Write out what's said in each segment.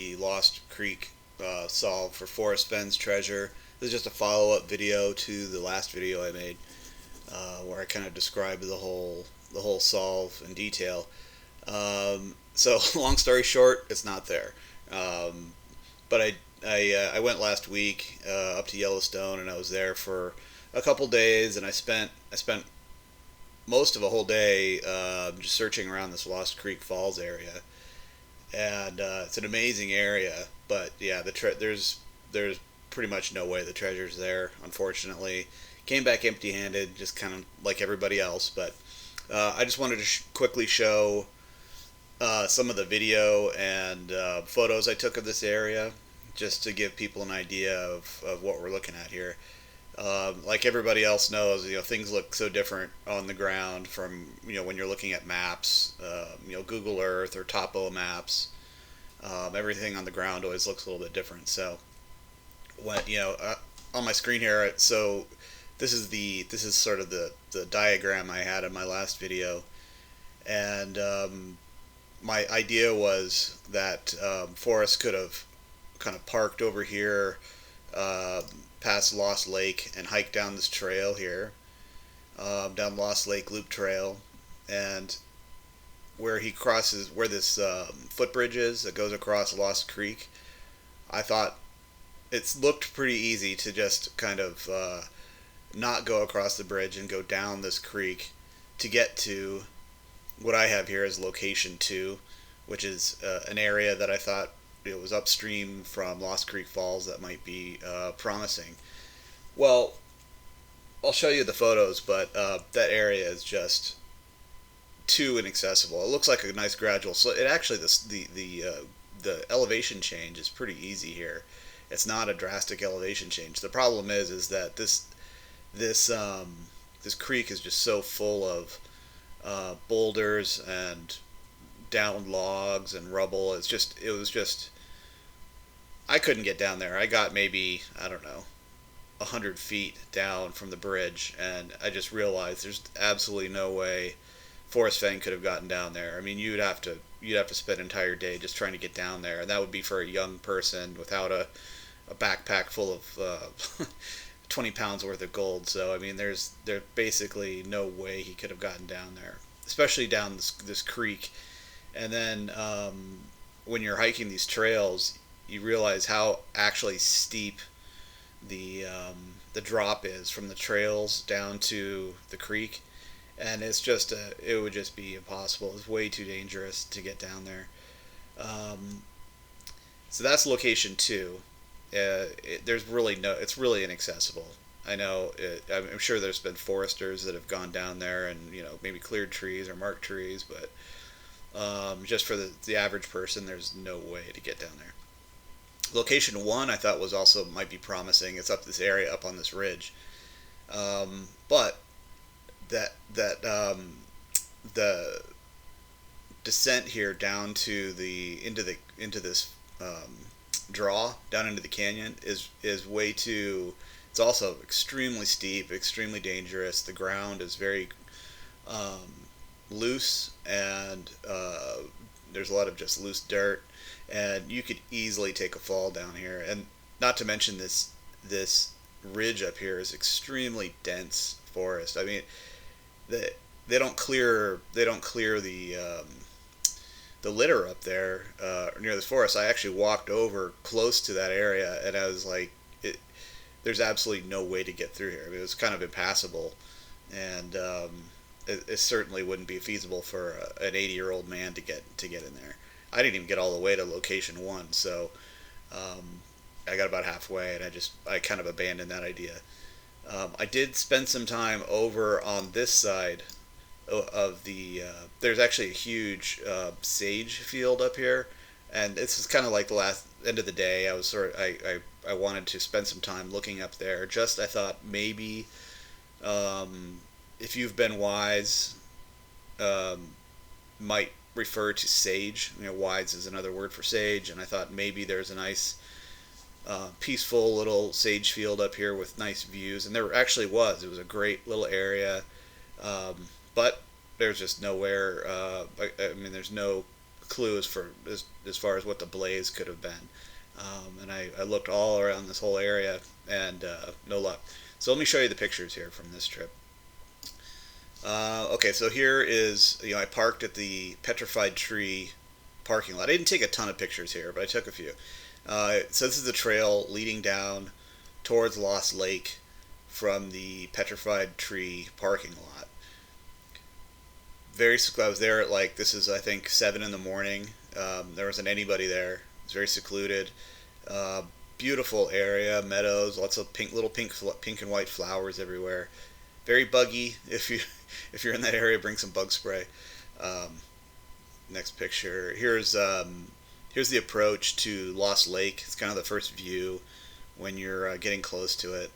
the Lost Creek solve for Forrest Fenn's treasure. This is just a follow-up video to the last video I made, where I kind of described the whole solve in detail. So long story short, it's not there. Um, but I went last week up to Yellowstone, and I was there for a couple days, and I spent most of a whole day just searching around this Lost Creek Falls area, and it's an amazing area. But yeah, there's pretty much no way the treasure's there. Unfortunately, came back empty-handed, just kind of like everybody else. But I just wanted to quickly show some of the video and photos I took of this area, just to give people an idea of what we're looking at here. Like everybody else knows, things look so different on the ground from when you're looking at maps, Google Earth or Topo Maps. Everything on the ground always looks a little bit different. So when on my screen here, so this is sort of the diagram I had in my last video, and my idea was that Forrest could have kind of parked over here, uh, past Lost Lake, and hiked down this trail here, down Lost Lake Loop Trail, and where he crosses, where this footbridge is that goes across Lost Creek. I thought it looked pretty easy to just kind of not go across the bridge and go down this creek to get to what I have here as location 2, which is an area that I thought it was upstream from Lost Creek Falls that might be promising. Well, I'll show you the photos, but that area is just too inaccessible. It looks like a nice gradual. So it actually the elevation change is pretty easy here. It's not a drastic elevation change. The problem is that this this creek is just so full of boulders and downed logs and rubble. It was just I couldn't get down there. I got maybe, I don't know, 100 feet down from the bridge, and I just realized there's absolutely no way Forrest Fang could have gotten down there. I mean, you'd have to spend an entire day just trying to get down there, and that would be for a young person without a backpack full of 20 pounds worth of gold. So I mean, there's basically no way he could have gotten down there, especially down this creek. And then when you're hiking these trails, you realize how actually steep the drop is from the trails down to the creek, and it would just be impossible. It's way too dangerous to get down there. Um, so that's location 2. There's really no, it's really inaccessible. I know I'm sure there's been foresters that have gone down there and maybe cleared trees or marked trees, but just for the average person, there's no way to get down there. Location 1 I thought was also might be promising. It's up this area, up on this ridge, but that the descent here down to the into this draw down into the canyon is way too. It's also extremely steep, extremely dangerous. The ground is very loose, and there's a lot of just loose dirt, and you could easily take a fall down here. And not to mention this ridge up here is extremely dense forest. I mean, the, they don't clear the litter up there near this forest. I actually walked over close to that area, and I was like, there's absolutely no way to get through here. I mean, it was kind of impassable, and it certainly wouldn't be feasible for an 80-year-old man to get in there. I didn't even get all the way to location 1, so I got about halfway, and I kind of abandoned that idea. I did spend some time over on this side of the. There's actually a huge sage field up here, and this is kind of like the last end of the day. I was sort of I wanted to spend some time looking up there. Just I thought maybe if you've been wise, um, might refer to sage. Wise is another word for sage, and I thought maybe there's a nice peaceful little sage field up here with nice views, and there actually was. It was a great little area, but there's just nowhere. I mean, there's no clue as far as what the blaze could have been. And I looked all around this whole area and no luck. So let me show you the pictures here from this trip. Okay, so here is, I parked at the petrified tree parking lot. I didn't take a ton of pictures here, but I took a few. So this is the trail leading down towards Lost Lake from the petrified tree parking lot. I was there at this is I think 7 in the morning. There wasn't anybody there. It was very secluded. Uh, Beautiful area, meadows, lots of little pink and white flowers everywhere. Very buggy. If you're in that area, bring some bug spray. Um, Next picture. Here's the approach to Lost Lake. It's kind of the first view when you're getting close to it.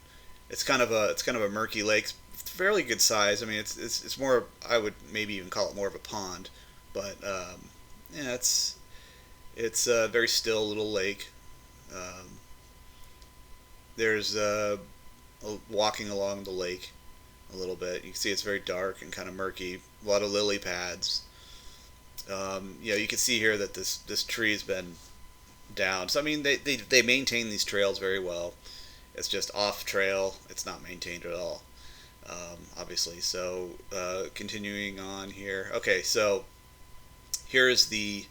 It's kind of a murky lake. It's fairly good size. I mean, it's more. I would maybe even call it more of a pond, but yeah, it's a very still little lake. Um, there's walking along the lake a little bit. You can see it's very dark and kind of murky. A lot of lily pads. You can see here that this tree has been down. So I mean, they maintain these trails very well. It's just off trail. It's not maintained at all, obviously. So continuing on here. Okay, so here's the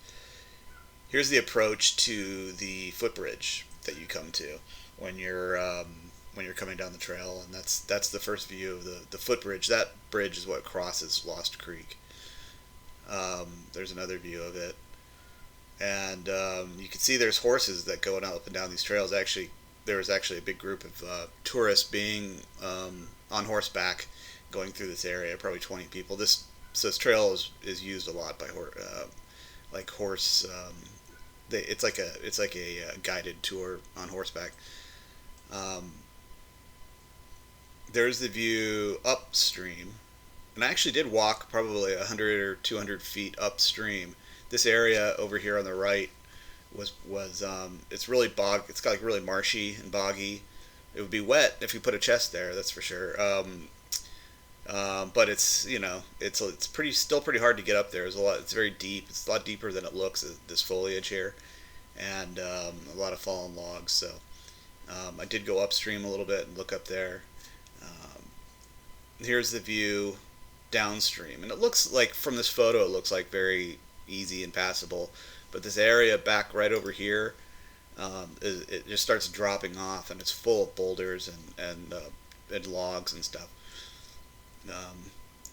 here's the approach to the footbridge that you come to when you're coming down the trail, and that's the first view of the footbridge. That bridge is what crosses Lost Creek. There's another view of it, and you can see there's horses that go up and down these trails. Actually, there was actually a big group of tourists being on horseback going through this area. Probably 20 people. This trail is used a lot by horse. It's like a guided tour on horseback. Um, there's the view upstream, and I actually did walk probably 100 or 200 feet upstream. This area over here on the right was it's really it's got really marshy and boggy. It would be wet if you put a chest there, that's for sure. But it's still pretty hard to get up there. It's very deep. It's a lot deeper than it looks. This foliage here, and a lot of fallen logs. So I did go upstream a little bit and look up there. Um, Here's the view downstream, and it looks like from this photo, it looks like very easy and passable. But this area back right over here, it just starts dropping off, and it's full of boulders and logs and stuff.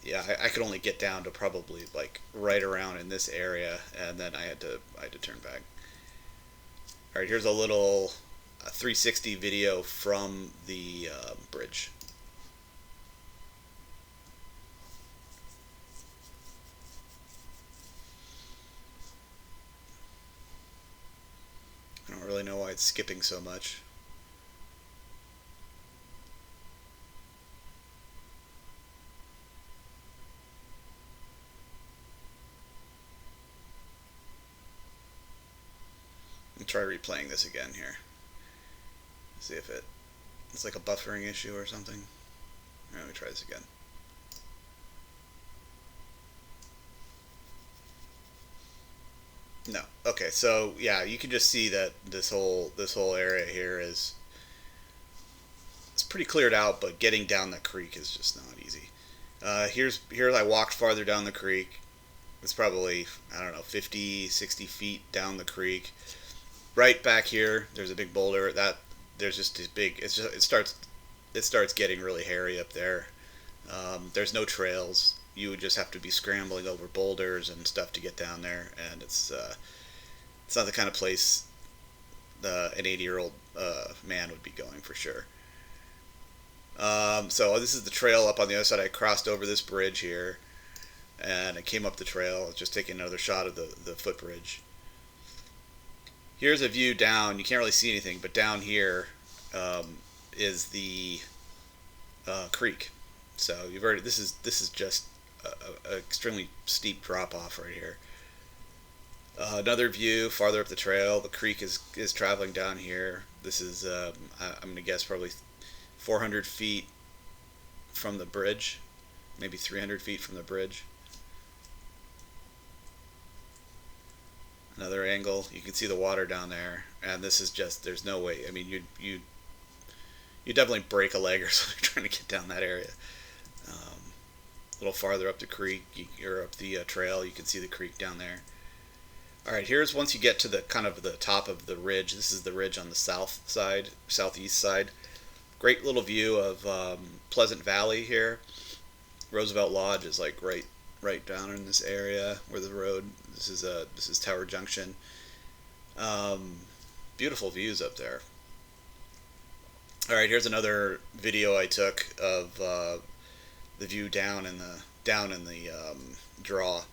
Yeah, I could only get down to probably right around in this area, and then I had to turn back. All right, here's a little 360 video from the bridge. I don't really know why it's skipping so much. Let me try replaying this again here. See if it's like a buffering issue or something. All right, let me try this again. No. Okay, so yeah, you can just see that this whole area here is it's pretty cleared out, but getting down the creek is just not easy. Here I walked farther down the creek. It's probably, I don't know, 50, 60 feet down the creek. Right back here, there's a big boulder. There's just this big. It starts getting really hairy up there. There's no trails. You would just have to be scrambling over boulders and stuff to get down there, and it's not the kind of place an 80-year-old man would be going for sure. So this is the trail up on the other side. I crossed over this bridge here, and I came up the trail. I was just taking another shot of the footbridge. Here's a view down. You can't really see anything, but down here is the creek. So you've already this is just a extremely steep drop off right here. Another view farther up the trail. The creek is traveling down here. This is I'm gonna guess probably 400 feet from the bridge, maybe 300 feet from the bridge. Another angle. You can see the water down there, and this is just, there's no way. I mean, you definitely break a leg or something trying to get down that area. A little farther up the creek, or up the trail, you can see the creek down there. All right, here's once you get to the kind of the top of the ridge. This is the ridge on the south side, southeast side. Great little view of Pleasant Valley here. Roosevelt Lodge is like right down in this area where the road. This is Tower Junction. Beautiful views up there. All right, here's another video I took of the view down in the draw.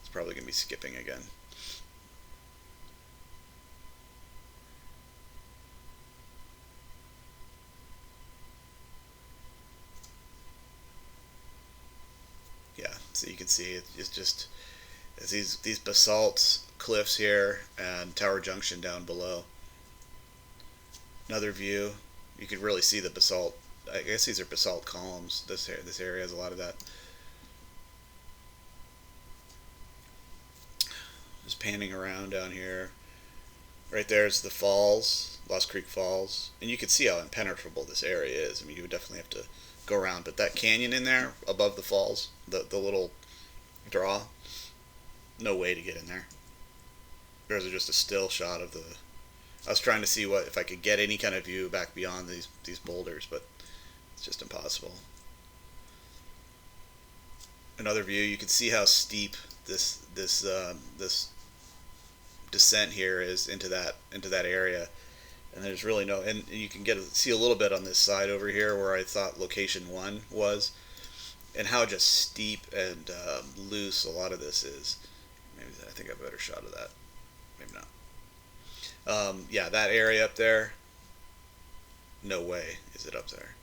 It's probably gonna be skipping again. Yeah, so you can see it's just these basalt cliffs here and Tower Junction down below. Another view, you can really see the basalt. I guess these are basalt columns. This area has a lot of that. Just panning around down here. Right there's the falls, Lost Creek Falls, and you can see how impenetrable this area is. I mean, you would definitely have to go around, but that canyon in there above the falls, the little draw, no way to get in there. There's just a still shot of the. I was trying to see what if I could get any kind of view back beyond these boulders, but it's just impossible. Another view, you can see how steep this descent here is into that area, and there's really no, and you can see a little bit on this side over here where I thought location 1 was, and how just steep and loose a lot of this is. Maybe I think I have a better shot of that. Maybe not. Yeah, that area up there, no way is it up there.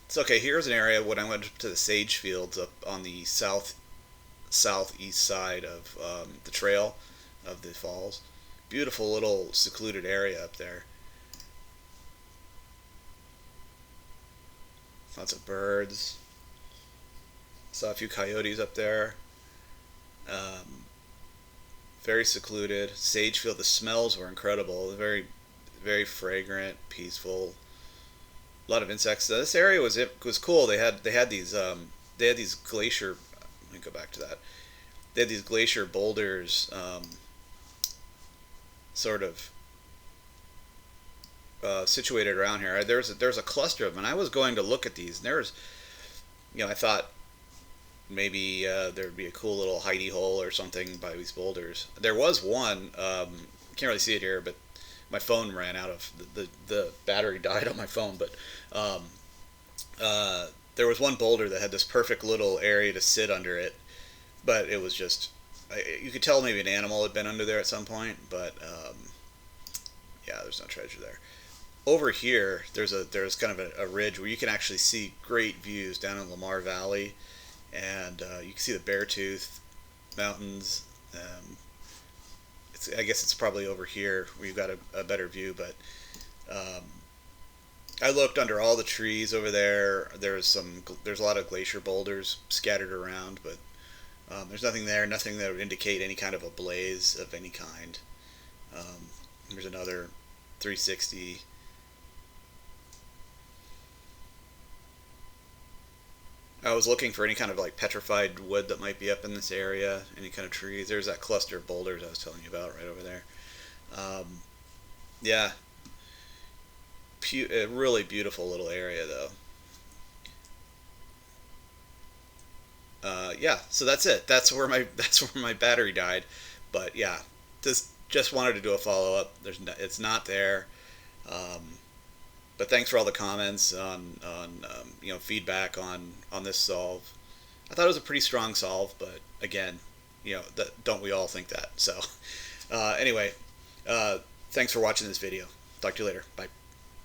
It's okay. Here's an area when I went to the sage fields up on the southeast side of the trail of the falls. Beautiful little secluded area up there. Lots of birds. Saw a few coyotes up there. Very secluded. Sage field. The smells were incredible. Very, very fragrant, peaceful. A lot of insects. This area was cool. They had these glacier. Let me go back to that. They had these glacier boulders, sort of situated around here. There's a cluster of them, and I was going to look at these. And I thought maybe there'd be a cool little hidey hole or something by these boulders. There was one. Can't really see it here, but my phone ran out of the battery died on my phone. But there was one boulder that had this perfect little area to sit under it, but it was just you could tell maybe an animal had been under there at some point. But yeah, there's no treasure there. Over here, there's kind of a ridge where you can actually see great views down in Lamar Valley. And you can see the Beartooth Mountains. I guess it's probably over here where you've got a better view. But I looked under all the trees over there. There's a lot of glacier boulders scattered around, but there's nothing there. Nothing that would indicate any kind of a blaze of any kind. There's another 360. I was looking for any kind of like petrified wood that might be up in this area, any kind of trees. There's that cluster of boulders I was telling you about right over there. Yeah, a really beautiful little area though. Yeah, so that's it. That's where my battery died. But yeah, just wanted to do a follow up. It's not there. But thanks for all the comments on feedback on this solve. I thought it was a pretty strong solve, but again, don't we all think that? So anyway, thanks for watching this video. Talk to you later. Bye.